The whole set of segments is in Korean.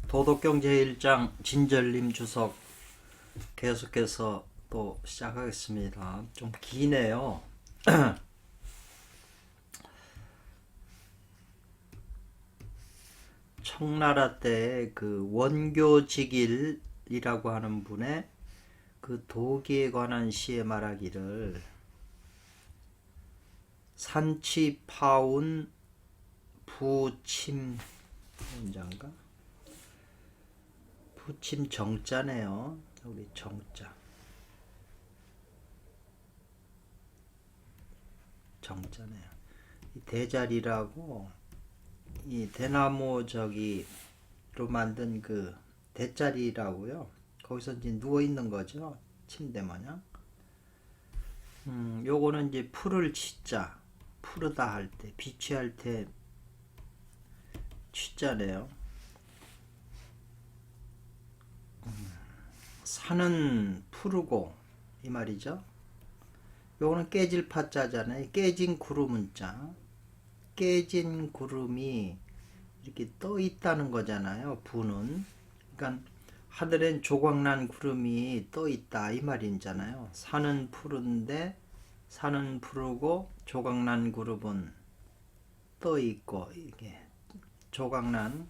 도덕경 제1장 진절림 주석 계속해서 또 시작하겠습니다. 좀 기네요. 청나라 때 그 원교직일이라고 하는 분의 그 도기에 관한 시에 말하기를 산치파운 부침 문장가 부침 정자네요. 우리 정자 정자네요. 이 대자리라고 이 대나무 저기로 만든 그 대자리라고요. 거기서 이제 누워 있는 거죠. 침대 마냥. 요거는 이제 풀을 치자, 푸르다 할 때, 비취할 때 취자네요. 산은 푸르고 이 말이죠. 요거는 깨질 파자잖아요. 깨진 구름은 자. 깨진 구름이 이렇게 떠 있다는 거잖아요. 부는. 그러니까 하늘엔 조각난 구름이 떠 있다 이 말이잖아요. 산은 푸른데 산은 푸르고 조각난 구름은 떠 있고 이게 조각난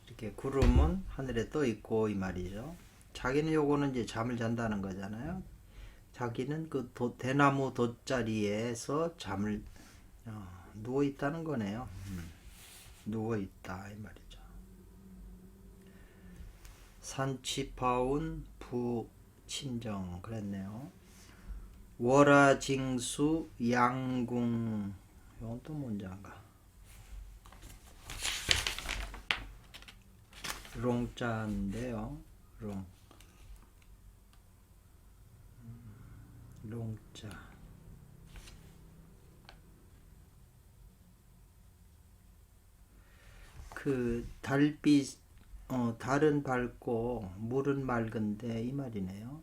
이렇게 구름은 하늘에 떠 있고 이 말이죠. 자기는 요거는 이제 잠을 잔다는 거잖아요. 자기는 그 대나무 돛자리에서 잠을 누워 있다는 거네요. 누워 있다 이 말이죠. 산치파운 부침정 그랬네요. 월화징수 양궁 이건 또 뭔지인가? 롱자인데요. 롱자. 그 달빛 달은 밝고 물은 맑은데 이 말이네요.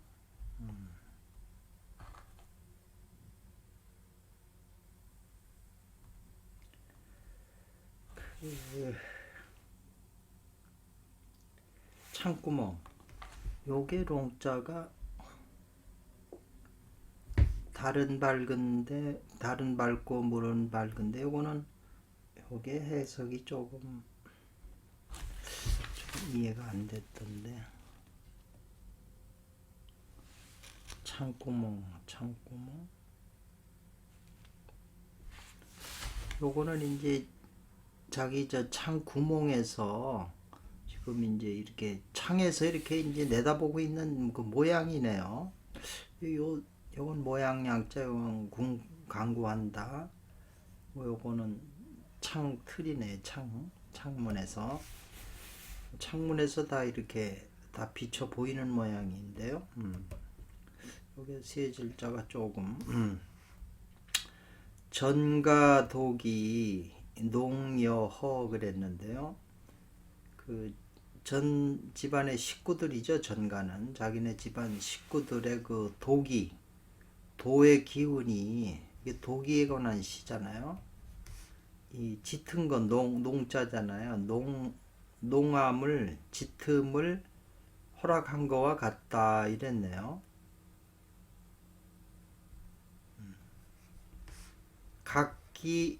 그 창구멍 요게 롱자가 달은 밝은데 달은 밝고 물은 밝은데 요거는 요게 해석이 조금 이해가 안 됐던데. 창구멍 요거는 이제 자기 저 창 구멍에서 지금 이제 이렇게 창에서 이렇게 이제 내다보고 있는 그 모양이네요. 요건 모양 양자 요건 강구한다. 뭐 요거는 창 틀이네. 창문에서 다 이렇게 다 비쳐 보이는 모양인데요. 여기 세 글자가 조금 전가독이 농여허 그랬는데요. 그 전 집안의 식구들이죠. 전가는 자기네 집안 식구들의 그 독이 도의 기운이 이게 독이에 관한 시잖아요. 이 짙은 건 농자잖아요. 농암을 짙음을 허락한 거와 같다 이랬네요. 각기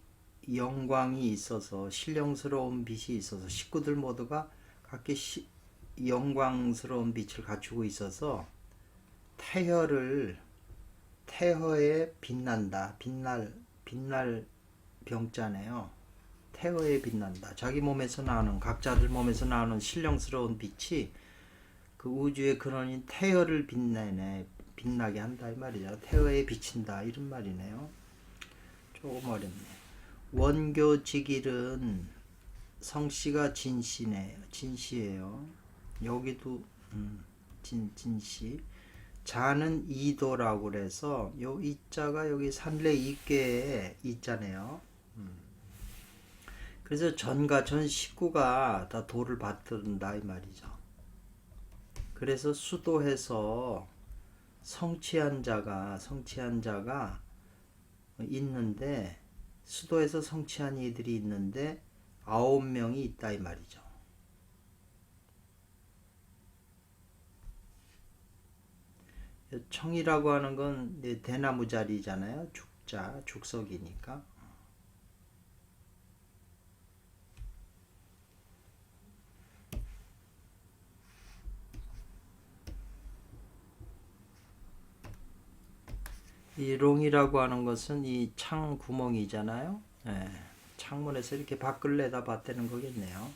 영광이 있어서 신령스러운 빛이 있어서 식구들 모두가 각기 영광스러운 빛을 갖추고 있어서 태허에 빛난다. 빛날 병자네요. 태허에 빛난다. 자기 몸에서 나오는 각자들 몸에서 나오는 신령스러운 빛이 그 우주의 근원인 태허를 빛나게 한다 이 말이죠. 태허에 비친다 이런 말이네요. 조금 어렵네. 원교직일은 성씨가 진씨예요. 여기도 진씨. 자는 이도라고 그래서 요 이자가 여기 산래 이께에 이자네요. 그래서 전 식구가 다 도를 받든다 이 말이죠. 그래서 수도해서 성취한 자가 있는데 수도에서 성취한 이들이 있는데 9명이 있다 이 말이죠. 청이라고 하는 건 대나무 자리잖아요. 죽자, 죽석이니까. 이 롱이라고 하는 것은 이 창 구멍이잖아요. 예, 창문에서 이렇게 밖을 내다봤다는 거겠네요.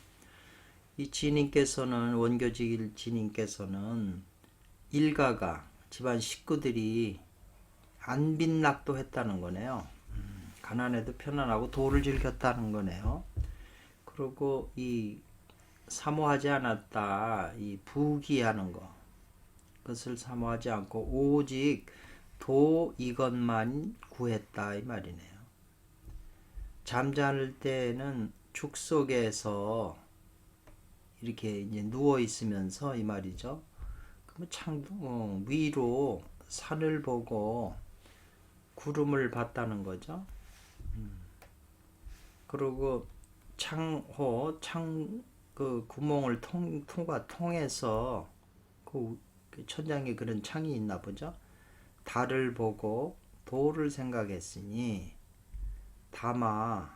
이 지님께서는 원교직 지님께서는 일가가 집안 식구들이 안빈낙도 했다는 거네요. 가난해도 편안하고 도를 즐겼다는 거네요. 그리고 이 사모하지 않았다, 이 부귀하는 거, 그것을 사모하지 않고 오직 도 이것만 구했다 이 말이네요. 잠자는 때는 죽속에서 이렇게 이제 누워 있으면서 이 말이죠. 그러면 창도 위로 산을 보고 구름을 봤다는 거죠. 그리고 그 구멍을 통해서 그 천장에 그런 창이 있나 보죠. 달을 보고 도를 생각했으니 다마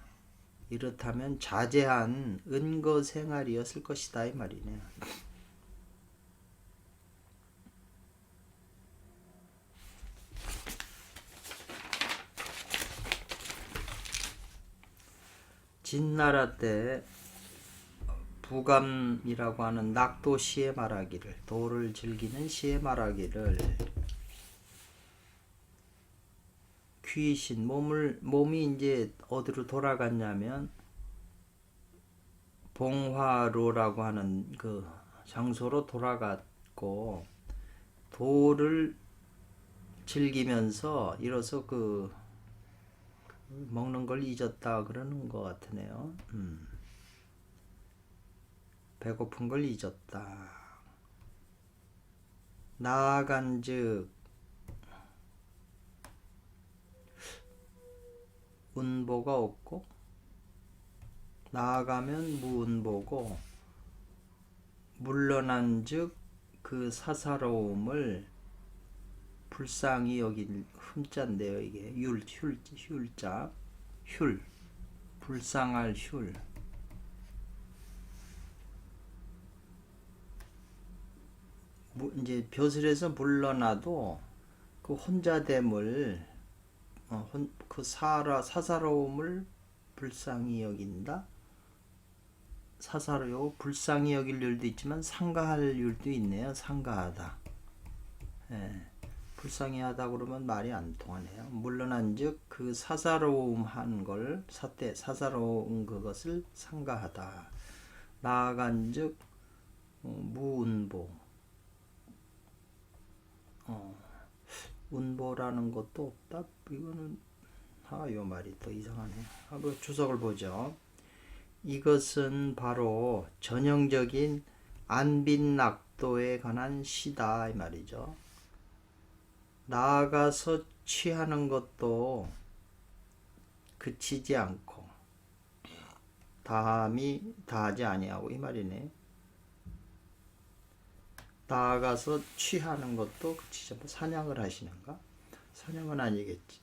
이렇다면 자제한 은거 생활이었을 것이다 이 말이네요. 진나라 때 부감이라고 하는 낙도 시에 말하기를, 도를 즐기는 시에 말하기를, 귀신 몸이 이제 어디로 돌아갔냐면 봉화로라고 하는 그 장소로 돌아갔고, 도를 즐기면서 이로써 그 먹는 걸 잊었다 그러는 것 같으네요. 배고픈 걸 잊었다. 나아간즉 운보가 없고, 나아가면 무운보고, 물러난즉 그 사사로움을 불쌍히 여길 흠자인데요. 이게 휼자, 불쌍할 휼. 이제 벼슬에서 물러나도 그 혼자됨을, 그 사사로움을 불쌍히 여긴다. 사사로워 불쌍히 여길 일도 있지만 상가할 일도 있네요. 상가하다. 예. 불쌍히 하다 그러면 말이 안 통하네요. 물러난즉 그 사사로움 한 걸 사사로운 그것을 상가하다. 나아간즉 무운보. 운보라는 것도 없다. 이거는 요 말이 또 이상하네. 한번 주석을 보죠. 이것은 바로 전형적인 안빈낙도에 관한 시다 이 말이죠. 나아가서 취하는 것도 그치지 않고 다함이 다하지 아니하고 이 말이네. 나아가서 취하는 것도 그치지 않고 사냥을 하시는가? 사냥은 아니겠지.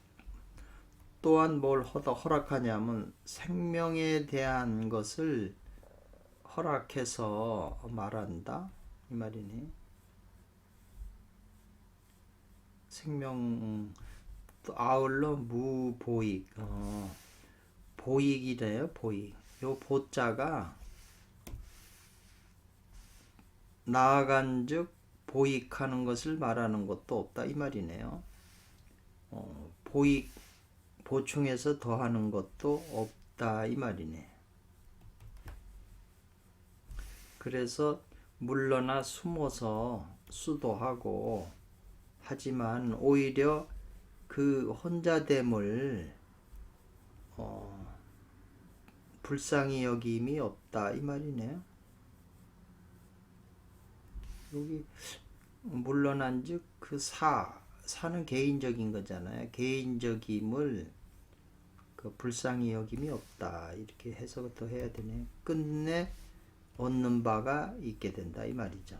또한 뭘 허락하냐면 생명에 대한 것을 허락해서 말한다 이 말이네. 생명 또 아울러 무보익, 보익이래요. 보익. 요 보자가 나아간즉 보익하는 것을 말하는 것도 없다 이 말이네요. 보익 보충해서 더하는 것도 없다 이 말이네. 그래서 물러나 숨어서 수도하고 하지만 오히려 그 혼자됨을 불쌍히 여김이 없다 이 말이네요. 여기 물러난즉 그 사는 개인적인 거잖아요. 개인적임을 그 불쌍히 여김이 없다 이렇게 해석을 또 해야 되네. 끝내 얻는 바가 있게 된다 이 말이죠.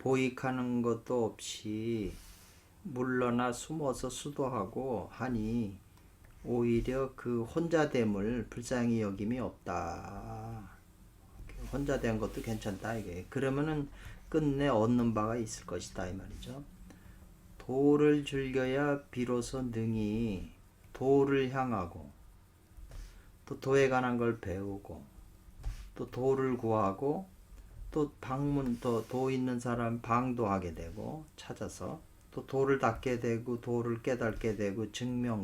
보익하는 것도 없이 물러나 숨어서 수도하고 하니 오히려 그 혼자됨을 불쌍히 여김이 없다. 혼자 된 것도 괜찮다 이게. 그러면은 끝내 얻는 바가 있을 것이다 이 말이죠. 도를 즐겨야 비로소 능히 도를 향하고 또 도에 관한 걸 배우고 또 도를 구하고 또 방문 또 도 있는 사람 방도하게 되고 찾아서 또 도를 닦게 되고 도를 깨닫게 되고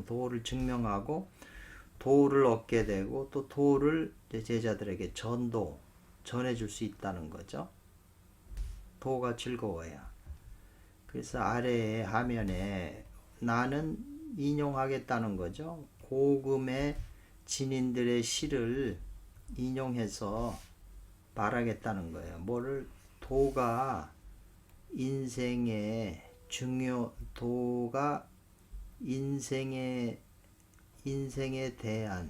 도를 증명하고 도를 얻게 되고 또 도를 제자들에게 전해줄 수 있다는 거죠. 도가 즐거워야. 그래서 아래에 화면에 나는 인용하겠다는 거죠. 고금의 진인들의 시를 인용해서 말하겠다는 거예요. 뭐를 도가 인생에 인생에 대한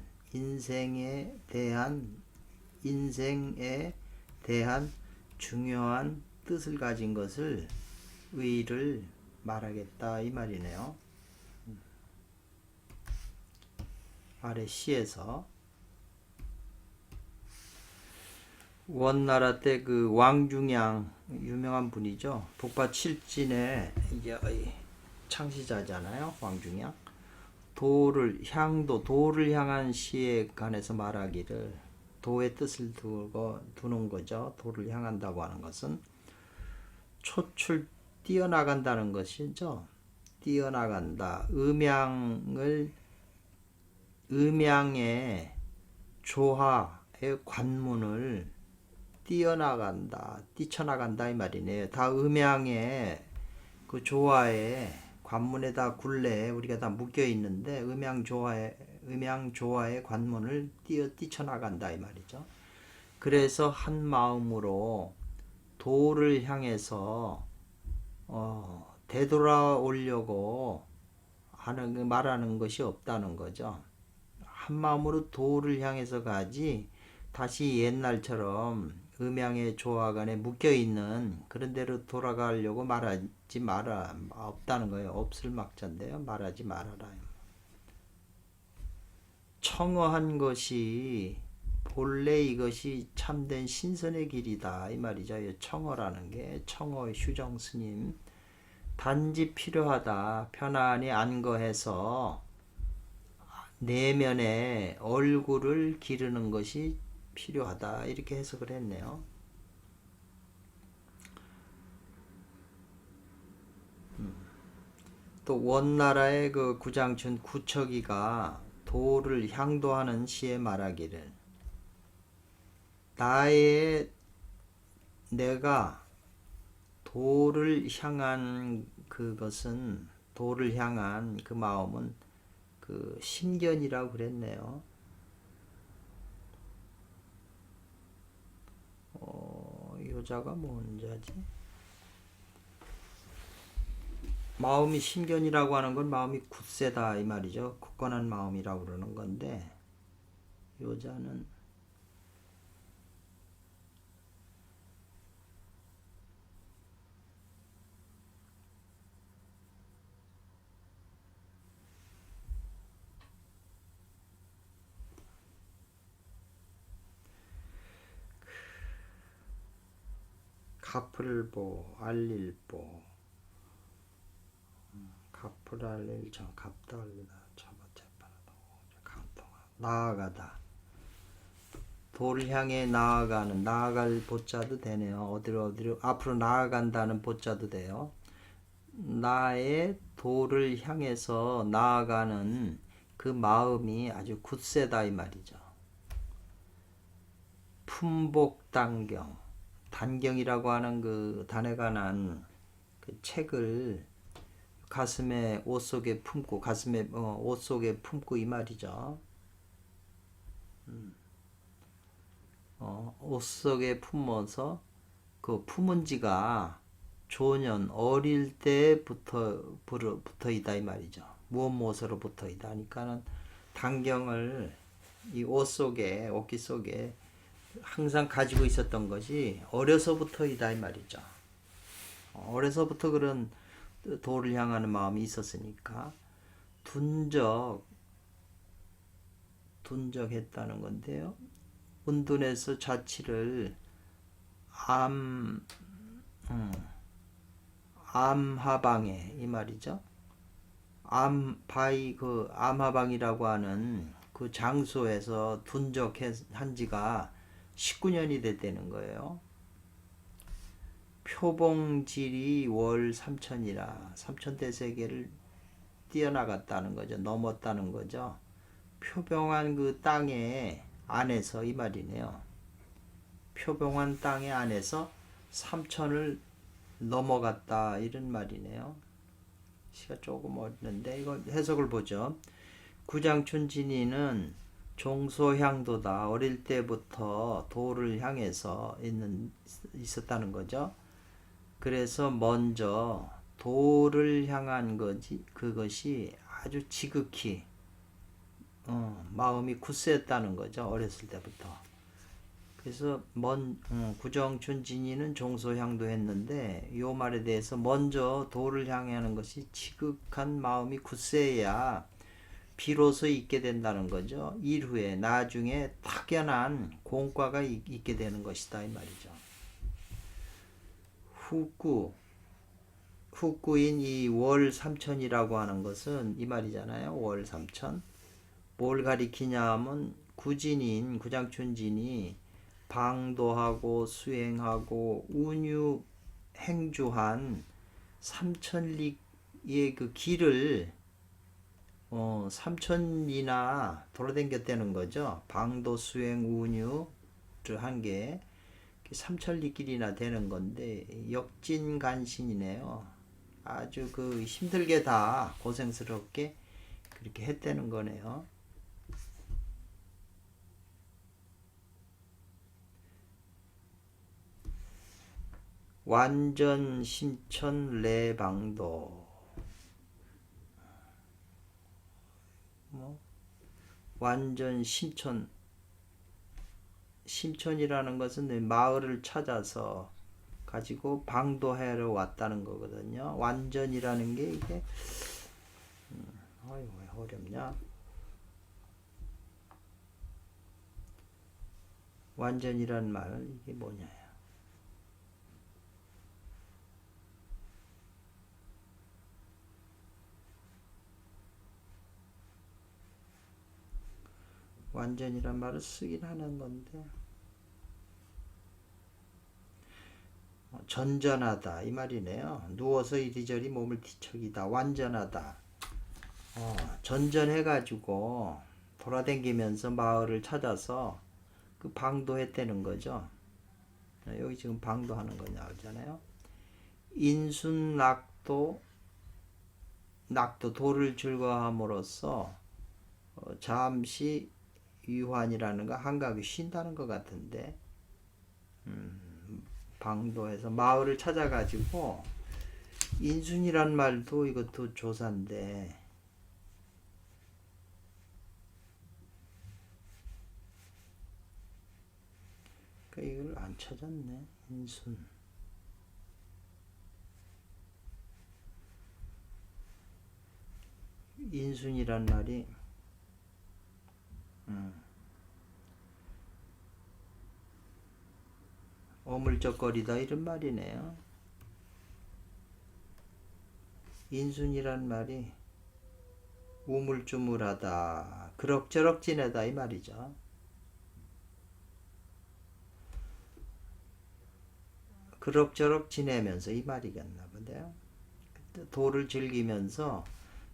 중요한 뜻을 가진 것을 의를 말하겠다 이 말이네요. 아래 시에서 원나라 때 그 왕중양 유명한 분이죠. 북파 칠진의 이제 창시자잖아요. 왕중양. 도를 향한 시에 관해서 말하기를 도의 뜻을 두는 거죠. 도를 향한다고 하는 것은 초출 뛰어나간다는 것이죠. 뛰어나간다. 음양의 조화의 관문을 뛰쳐나간다 이 말이네요. 다 음양의 그 조화의 관문에 다 굴레에 우리가 다 묶여 있는데 음양 조화의 관문을 뛰쳐나간다 이 말이죠. 그래서 한 마음으로 도를 향해서 되돌아오려고 말하는 것이 없다는 거죠. 한 마음으로 도를 향해서 가지 다시 옛날처럼 음양의 조화관에 묶여있는 그런 데로 돌아가려고 없다는 거예요. 없을 막자인데요. 말하지 말아라. 청어한 것이 본래 이것이 참된 신선의 길이다 이 말이죠. 청어라는 게 청어 휴정 스님 단지 필요하다. 편안히 안거해서 내면에 얼굴을 기르는 것이 필요하다 이렇게 해석을 했네요. 또 원나라의 그 구장춘 구척이가 도를 향도하는 시에 말하기를 내가 도를 향한 도를 향한 그 마음은 그 신견이라고 그랬네요. 요자가 뭔 자지? 마음이 신견이라고 하는 건 마음이 굳세다 이 말이죠. 굳건한 마음이라고 그러는 건데 요자는 가풀보 알릴보 가풀알릴 갑달리다 차바체파라도 강통하 나아가다 도를 향해 나아갈 보자도 되네요. 어디로 앞으로 나아간다는 보자도 돼요. 나의 도를 향해서 나아가는 그 마음이 아주 굳세다 이 말이죠. 단경이라고 하는 그 단에 관한 그 책을 가슴에 옷 속에 품고 이 말이죠. 옷 속에 품어서 그 품은 지가 조년 어릴 때부터 붙어있다 이 말이죠. 무엇으로 붙어있다 하니까는 단경을 이 옷기 속에 항상 가지고 있었던 것이 어려서부터이다 이 말이죠. 어려서부터 그런 도를 향하는 마음이 있었으니까 둔적했다는 건데요. 은둔해서 자취를 암, 암하방에 이 말이죠. 암하방이라고 하는 그 장소에서 둔적한 지가 19년이 됐다는 거예요. 표봉질이 월 3천이라 3천대 세계를 뛰어나갔다는 거죠. 넘었다는 거죠. 표병한 그 땅의 안에서 이 말이네요. 표병한 땅의 안에서 3천을 넘어갔다 이런 말이네요. 시가 조금 어렵는데 이거 해석을 보죠. 구장춘진이는 종소향도다. 어릴 때부터 도를 향해서 있었다는 거죠. 그래서 먼저 도를 향한 그것이 아주 지극히 마음이 굳세했다는 거죠. 어렸을 때부터. 그래서 구정춘진이는 종소향도 했는데 요 말에 대해서 먼저 도를 향해 하는 것이 지극한 마음이 굳세야 비로소 있게 된다는 거죠. 이후에 나중에 확연한 공과가 있게 되는 것이다 이 말이죠. 후구인 이 월 삼천이라고 하는 것은 이 말이잖아요. 월 삼천. 뭘 가리키냐 하면 구진인 구장춘진이 방도하고 수행하고 운유 행주한 삼천리의 그 길을 3천리나 돌아다녔다는 거죠. 방도 수행 운유를 한 게 3천리 길이나 되는 건데 역진간신이네요. 아주 그 힘들게 다 고생스럽게 그렇게 했다는 거네요. 완전 심천 내방도 완전 심천이라는 것은 마을을 찾아서 가지고 방도하러 왔다는 거거든요. 완전이라는 게 이게 왜 어렵냐? 완전이란 말 이게 뭐냐? 완전이란 말을 쓰긴 하는 건데 전전하다 이 말이네요. 누워서 이리저리 몸을 뒤척이다. 완전하다. 전전해가지고 돌아다니면서 마을을 찾아서 그 방도했다는 거죠. 여기 지금 방도하는 거 나오잖아요. 인순낙도 도를 즐거함으로써 잠시 유환이라는 거 한가하게 쉰다는 것 같은데 방도에서 마을을 찾아가지고 인순이란 말도 이것도 조사인데 그러니까 이걸 안 찾았네. 인순이란 말이 어물쩍거리다 이런 말이네요. 인순이란 말이 우물쭈물하다 그럭저럭 지내다 이 말이죠. 그럭저럭 지내면서 이 말이겠나 본데요. 도를 즐기면서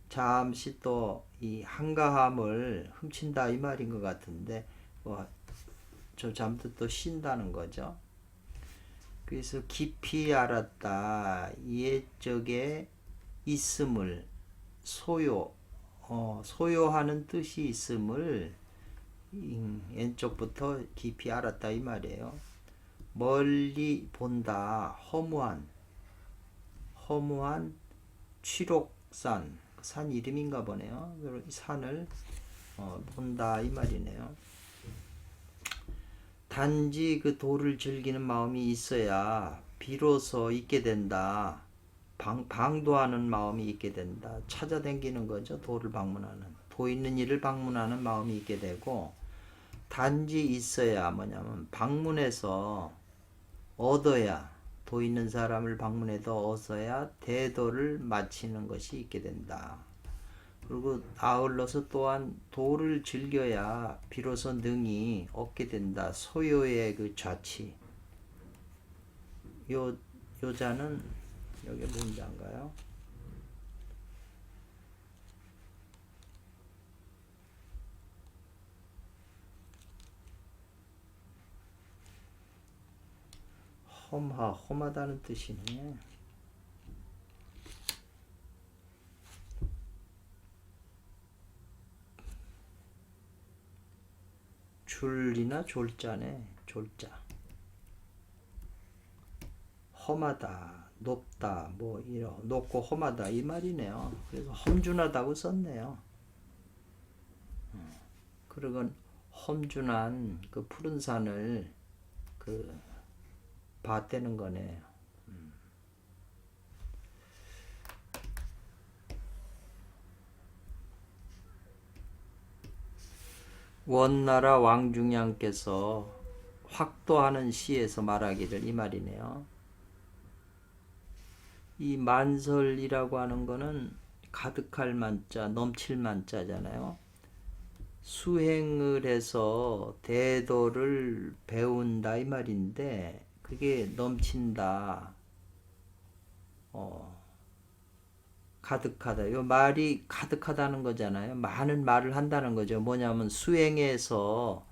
잠시 또 이 한가함을 훔친다 이 말인 것 같은데 저 잠도 또 쉰다는 거죠. 그래서 깊이 알았다. 옛적에 있음을 소요하는 뜻이 있음을 왼쪽부터 깊이 알았다 이 말이에요. 멀리 본다. 허무한 취록산 산 이름인가 보네요. 산을 본다 이 말이네요. 단지 그 도를 즐기는 마음이 있어야 비로소 있게 된다. 방도하는 마음이 있게 된다. 찾아다니는 거죠. 도를 방문하는. 도 있는 이를 방문하는 마음이 있게 되고, 단지 있어야 뭐냐면 방문해서 얻어야, 도 있는 사람을 방문해서 얻어야 대도를 마치는 것이 있게 된다. 그리고 아울러서 또한 도를 즐겨야 비로소 능히 얻게 된다. 소요의 그 좌치. 요자는 여기 문자인가요? 험하다는 뜻이네. 줄이나 졸자네. 졸자. 험하다, 높다, 뭐 이런 높고 험하다 이 말이네요. 그래서 험준하다고 썼네요. 그러건 험준한 그 푸른 산을 그 봤다는 거네요. 원나라 왕중양께서 확도하는 시에서 말하기를 이 말이네요. 이 만설이라고 하는 거는 가득할 만자, 넘칠 만자잖아요. 수행을 해서 대도를 배운다 이 말인데 그게 넘친다. 가득하다. 요 말이 가득하다는 거잖아요. 많은 말을 한다는 거죠. 뭐냐면 수행해서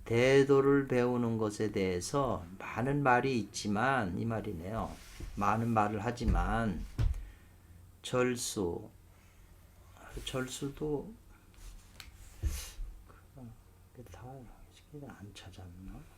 대도를 배우는 것에 대해서 많은 말이 있지만 이 말이네요. 많은 말을 하지만 절수도 다 안 찾았나?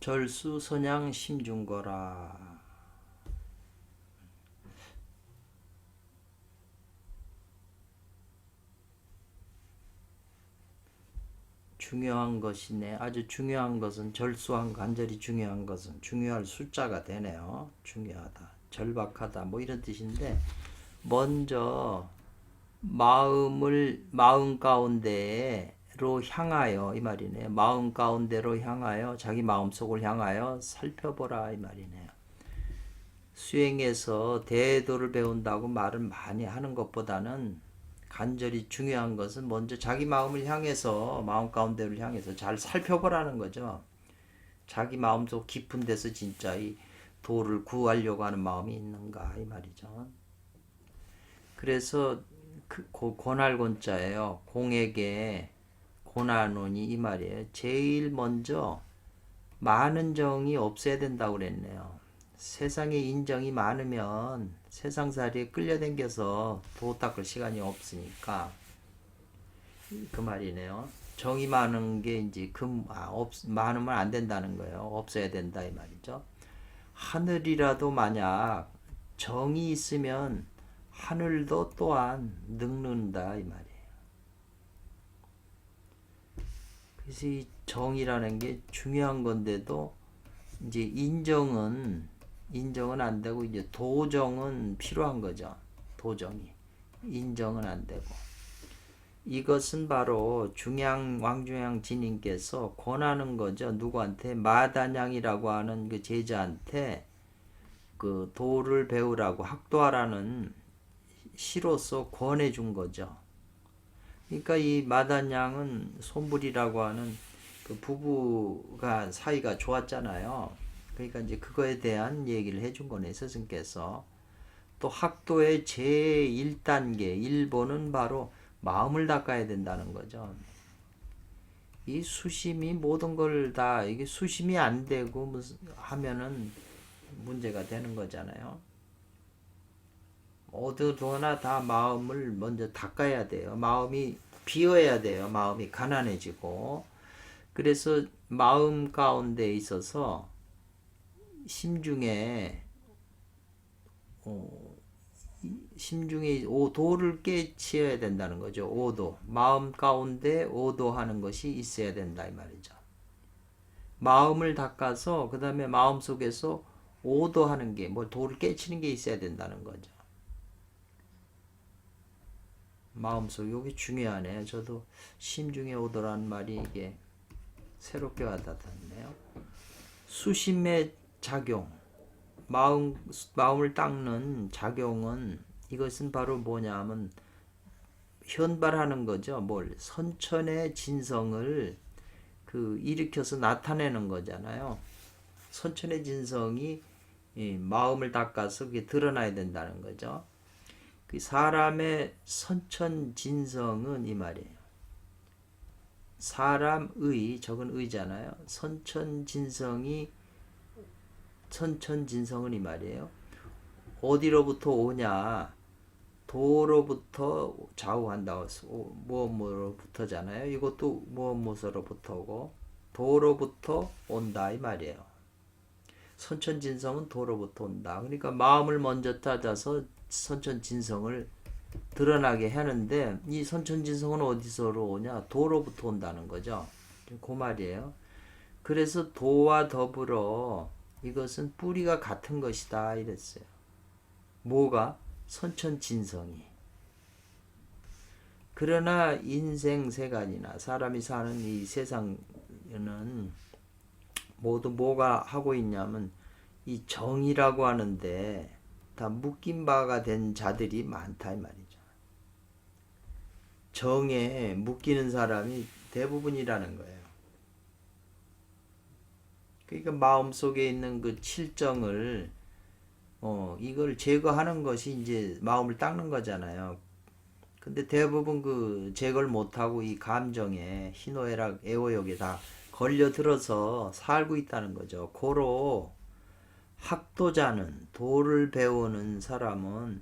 절수 선양 심중거라. 중요한 것이네. 아주 중요한 것은 절수한 간절히 중요한 것은 중요할 숫자가 되네요. 중요하다. 절박하다. 뭐 이런 뜻인데 먼저 마음 가운데로 향하여 이 말이네요. 마음 가운데로 향하여 자기 마음속을 향하여 살펴보라 이 말이네요. 수행해서 대도를 배운다고 말을 많이 하는 것보다는 간절히 중요한 것은 먼저 자기 마음을 향해서 마음 가운데를 향해서 잘 살펴보라는 거죠. 자기 마음속 깊은 데서 진짜 이 도를 구하려고 하는 마음이 있는가 이 말이죠. 그래서 그 고날곤자예요. 공에게 고난원이 이 말이에요. 제일 먼저 많은 정이 없어야 된다고 그랬네요. 세상에 인정이 많으면 세상살이에 끌려다녀서 도 닦을 시간이 없으니까 그 말이네요. 정이 많은 게 이제 많으면 안 된다는 거예요. 없어야 된다 이 말이죠. 하늘이라도 만약 정이 있으면 하늘도 또한 늙는다 이 말이에요. 그래서 이 정이라는 게 중요한 건데도 이제 인정은 안 되고 이제 도정은 필요한 거죠. 도정이 인정은 안 되고 이것은 바로 왕중양 진인께서 권하는 거죠. 누구한테? 마단양이라고 하는 그 제자한테 그 도를 배우라고 학도하라는 시로서 권해 준 거죠. 그러니까 이 마단양은 손불이라고 하는 그 부부가 사이가 좋았잖아요. 그러니까 이제 그거에 대한 얘기를 해준 거네, 스승께서. 또 학도의 제1단계, 1번은 바로 마음을 닦아야 된다는 거죠. 이 수심이 모든 걸 다, 이게 수심이 안 되고 하면은 문제가 되는 거잖아요. 어디서나 다 마음을 먼저 닦아야 돼요. 마음이 비어야 돼요. 마음이 가난해지고. 그래서 마음 가운데 있어서 심중에 도를 깨치어야 된다는 거죠. 오도. 마음 가운데 오도하는 것이 있어야 된다 이 말이죠. 마음을 닦아서 그 다음에 마음 속에서 오도하는 게, 뭐 도를 깨치는 게 있어야 된다는 거죠. 마음속, 이게 중요하네요. 저도 심중에 오도라는 말이 이게 새롭게 와닿았네요. 수심의 작용, 마음을 닦는 작용은, 이것은 바로 뭐냐 하면 현발하는 거죠. 뭘? 선천의 진성을 일으켜서 나타내는 거잖아요. 선천의 진성이 마음을 닦아서 그게 드러나야 된다는 거죠. 그 사람의 선천 진성은 이 말이에요. 사람의, 적은 의잖아요. 선천 진성은 이 말이에요. 어디로부터 오냐? 도로부터 좌우한다고 무엇으로부터잖아요. 이것도 무엇으로부터 오고 도로부터 온다 이 말이에요. 선천진성은 도로부터 온다. 그러니까 마음을 먼저 따져서 선천진성을 드러나게 하는데, 이 선천진성은 어디서로 오냐? 도로부터 온다는 거죠. 그 말이에요. 그래서 도와 더불어 이것은 뿌리가 같은 것이다 이랬어요. 뭐가? 선천진성이. 그러나 인생세간이나 사람이 사는 이 세상에는 모두 뭐가 하고 있냐면 이 정이라고 하는데 다 묶인 바가 된 자들이 많다 이 말이죠. 정에 묶이는 사람이 대부분이라는 거예요. 그러니까 마음속에 있는 그 칠정을 이걸 제거하는 것이 이제 마음을 닦는 거잖아요. 근데 대부분 제거를 못하고 이 감정에 희노애락 애호욕에 다 걸려들어서 살고 있다는 거죠. 고로 학도자는, 도를 배우는 사람은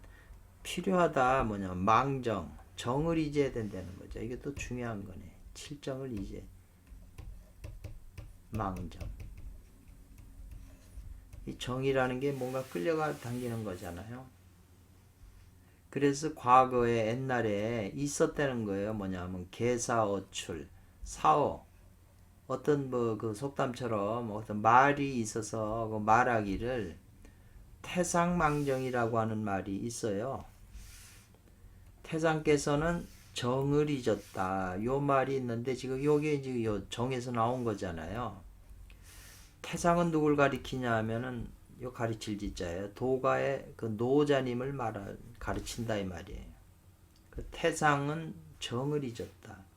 필요하다 망정, 정을 잊어야 된다는 거죠. 이게 또 중요한 거네. 칠정을 잊어. 망정. 이 정이라는 게 뭔가 끌려가 당기는 거잖아요. 그래서 과거에 옛날에 있었다는 거예요. 뭐냐면 개사어출, 사어. 어떤 속담처럼 어떤 말이 있어서 그 말하기를 태상망정이라고 하는 말이 있어요. 태상께서는 정을 잊었다. 요 말이 있는데 지금 요게 이제 요 정에서 나온 거잖아요. 태상은 누굴 가리키냐 하면은 요 가르칠 지자예요. 도가의 노자님을 가르친다 이 말이에요. 태상은 정을 잊었다.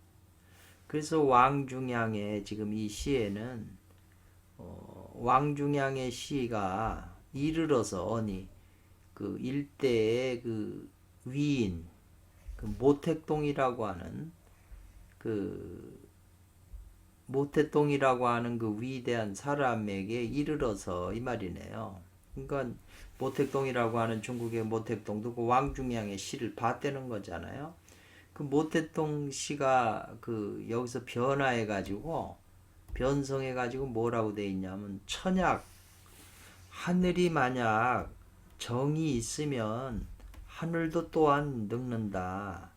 그래서 왕중양의 지금 이 시에는 왕중양의 시가 이르러서 일대의 위인 모택동이라고 하는 모택동이라고 하는 위대한 사람에게 이르러서 이 말이네요. 그러니까 모택동이라고 하는 중국의 모택동도 왕중양의 시를 봤다는 거잖아요. 모택동 씨가 여기서 변성해가지고 뭐라고 돼 있냐면 천약, 하늘이 만약 정이 있으면 하늘도 또한 늙는다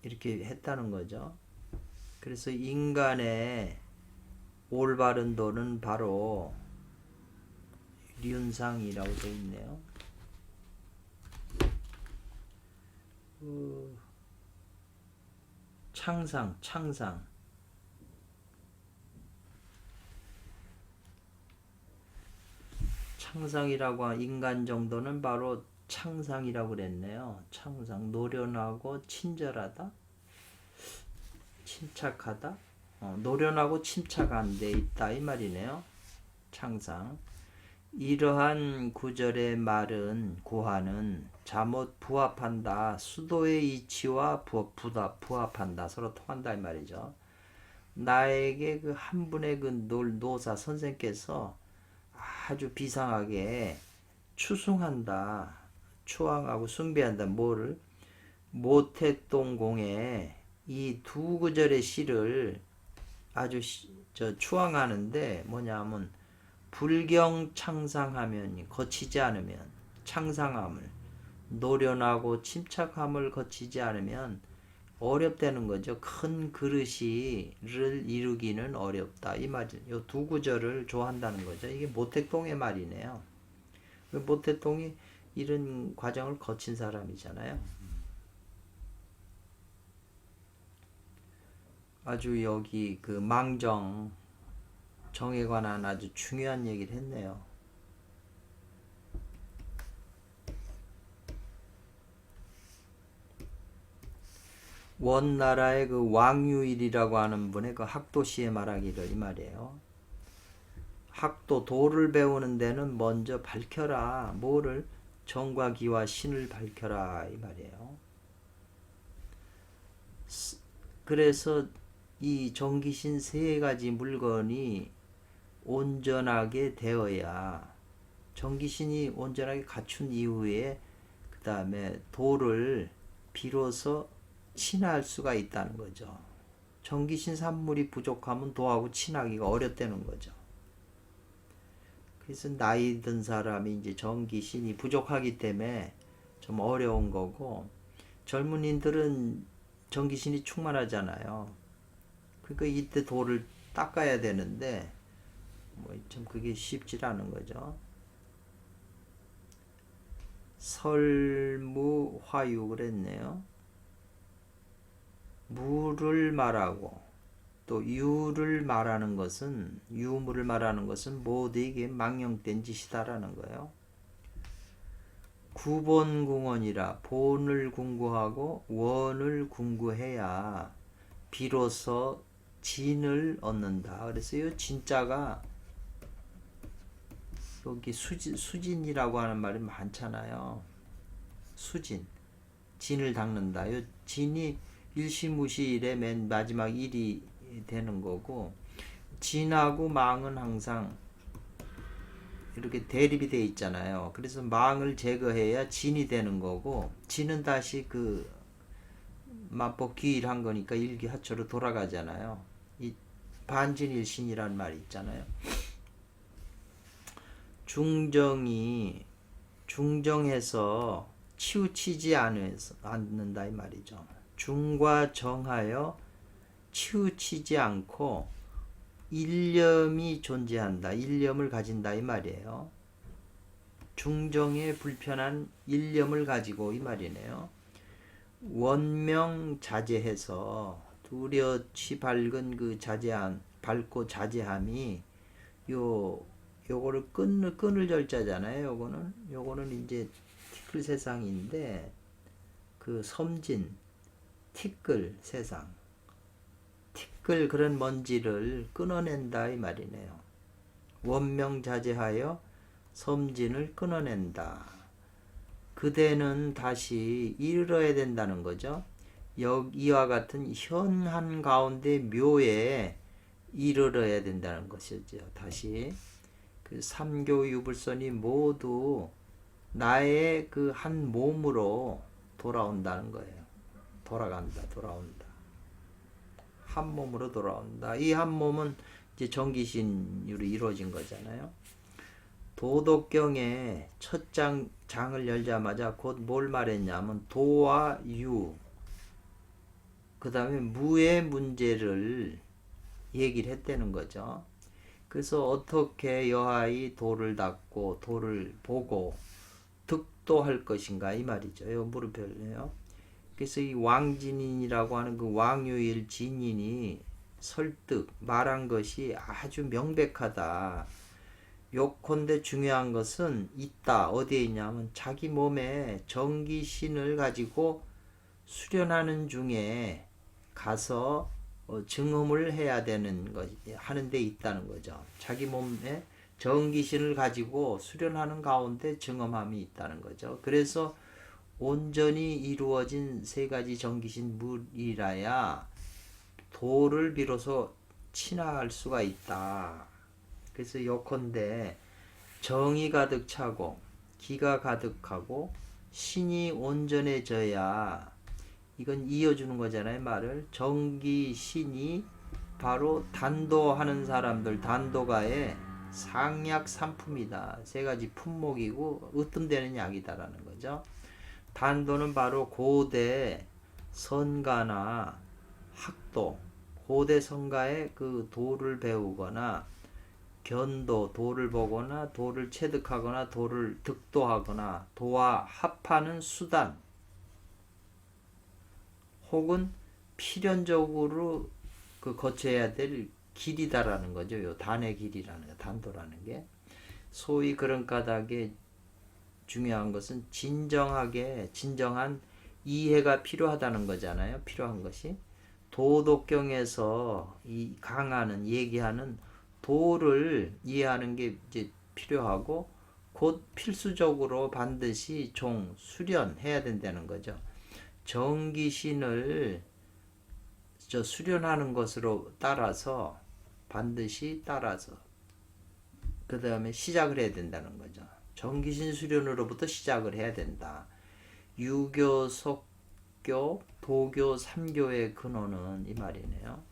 이렇게 했다는 거죠. 그래서 인간의 올바른 도는 바로 륜상이라고 돼 있네요. 창상이라고 하는 인간 정도는 바로 창상이라고 그랬네요. 창상, 노련하고 친절하다, 침착하다, 노련하고 침착한 데 있다 이 말이네요. 창상. 이러한 구절의 말은 구하는 잠옷 부합한다. 수도의 이치와 부합한다. 서로 통한다 이 말이죠. 나에게 한 분의 노사 선생께서 아주 비상하게 추승한다. 추앙하고 숭배한다. 뭐를? 모택동공에 이 두 구절의 시를 아주 추앙하는데 뭐냐면 불경 창상하면 거치지 않으면 창상함을 노련하고 침착함을 거치지 않으면 어렵다는 거죠. 큰 그릇이를 이루기는 어렵다. 이 말이 이 두 구절을 좋아한다는 거죠. 이게 모택동의 말이네요. 모택동이 이런 과정을 거친 사람이잖아요. 아주 여기 그 망정 정에 관한 아주 중요한 얘기를 했네요. 원나라의 그 왕유일이라고 하는 분의 그 학도시에 말하기를 이 말이에요. 학도 도를 배우는 데는 먼저 밝혀라. 뭐를? 정과 기와 신을 밝혀라 이 말이에요. 그래서 이 정기신 세 가지 물건이 온전하게 되어야 정기신이 온전하게 갖춘 이후에 그 다음에 도를 비로소 친할 수가 있다는 거죠. 정기신 산물이 부족하면 도하고 친하기가 어렵다는 거죠. 그래서 나이 든 사람이 이제 정기신이 부족하기 때문에 좀 어려운 거고 젊은이들은 정기신이 충만하잖아요. 그러니까 이때 도를 닦아야 되는데 뭐 좀 그게 쉽지 않은 거죠. 설무화유 그랬네요. 무를 말하고 또 유를 말하는 것은 유무를 말하는 것은 모두 이게 망령된 짓이다라는 거예요. 구본궁원이라 본을 궁구하고 원을 궁구해야 비로소 진을 얻는다. 그래서 이 진자가 여기 수진이라고 하는 말이 많잖아요. 수진, 진을 닦는다. 이 진이 일시무시일의 맨 마지막 일이 되는 거고 진하고 망은 항상 이렇게 대립이 돼 있잖아요. 그래서 망을 제거해야 진이 되는 거고 진은 다시 그 만법귀일한 거니까 일기하초로 돌아가잖아요. 이 반진일신이라는 말이 있잖아요. 중정해서 치우치지 않는다 이 말이죠. 중과 정하여 치우치지 않고 일념이 존재한다. 일념을 가진다 이 말이에요. 중정에 불편한 일념을 가지고 이 말이네요. 원명자제해서 두려치 밝은 그 자제함, 밝고 자제함이 요거를 끊을 절자잖아요. 요거는 이제 티끌 세상인데 그 섬진 티끌 세상 티끌 그런 먼지를 끊어낸다 이 말이네요. 원명자제하여 섬진을 끊어낸다. 그대는 다시 이르러야 된다는 거죠. 이와 같은 현한 가운데 묘에 이르러야 된다는 것이죠. 다시 그 삼교유불선이 모두 나의 그 한 몸으로 돌아온다는 거예요. 돌아온다. 한 몸으로 돌아온다. 이 한 몸은 이제 정기신으로 이루어진 거잖아요. 도덕경에 첫 장을 열자마자 곧 뭘 말했냐면 도와 유, 그 다음에 무의 문제를 얘기를 했다는 거죠. 그래서 어떻게 여하이 도를 닦고 도를 보고 득도할 것인가 이 말이죠. 이 물음표네요. 그래서 이 왕진인이라고 하는 그 왕유일 진인이 설득 말한 것이 아주 명백하다. 요컨대 중요한 것은 있다. 어디에 있냐면 자기 몸에 정기신을 가지고 수련하는 중에 가서 증험을 해야 되는 것, 하는 데 있다는 거죠. 자기 몸에 정기신을 가지고 수련하는 가운데 증험함이 있다는 거죠. 그래서 온전히 이루어진 세 가지 정기신 물이라야 도를 비로소 친화할 수가 있다. 그래서 요컨대 정이 가득 차고 기가 가득하고 신이 온전해져야, 이건 이어주는 거잖아요. 말을 정기 신이 바로 단도하는 사람들, 단도가의 상약 삼품이다. 세 가지 품목이고 으뜸되는 약이다라는 거죠. 단도는 바로 고대 선가나 학도, 고대 선가의 그 도를 배우거나 견도, 도를 보거나 도를 체득하거나 도를 득도하거나 도와 합하는 수단, 혹은 필연적으로 그 거쳐야 될 길이다라는 거죠. 요 단의 길이라는 거, 단도라는 게. 소위 그런 까닭에 중요한 것은 진정한 이해가 필요하다는 거잖아요. 필요한 것이 도덕경에서 이 강하는, 얘기하는 도를 이해하는 게 이제 필요하고, 곧 필수적으로 반드시 수련해야 된다는 거죠. 정기신을 수련하는 것으로 따라서, 반드시 따라서 그 다음에 시작을 해야 된다는 거죠. 정기신 수련으로부터 시작을 해야 된다. 유교, 석교, 도교, 삼교의 근원은 이 말이네요.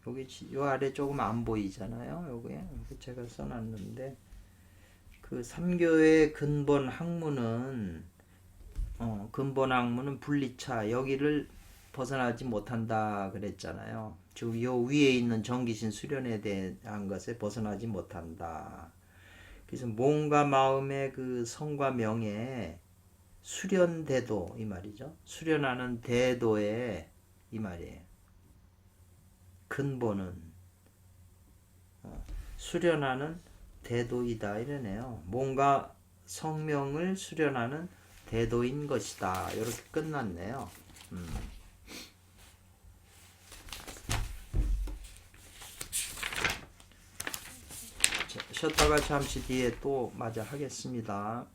여기 요 아래 조금 안 보이잖아요. 여기에 제가 써놨는데, 그 삼교의 근본 학문은 분리차, 여기를 벗어나지 못한다 그랬잖아요. 즉 요 위에 있는 정기신 수련에 대한 것에 벗어나지 못한다. 그래서 몸과 마음의 그 성과 명예 수련대도, 이 말이죠. 수련하는 대도의, 이 말이에요. 근본은 수련하는 대도이다 이러네요. 몸과 성명을 수련하는 대도인 것이다. 이렇게 끝났네요. 쉬었다가 잠시 뒤에 또 마저 하겠습니다.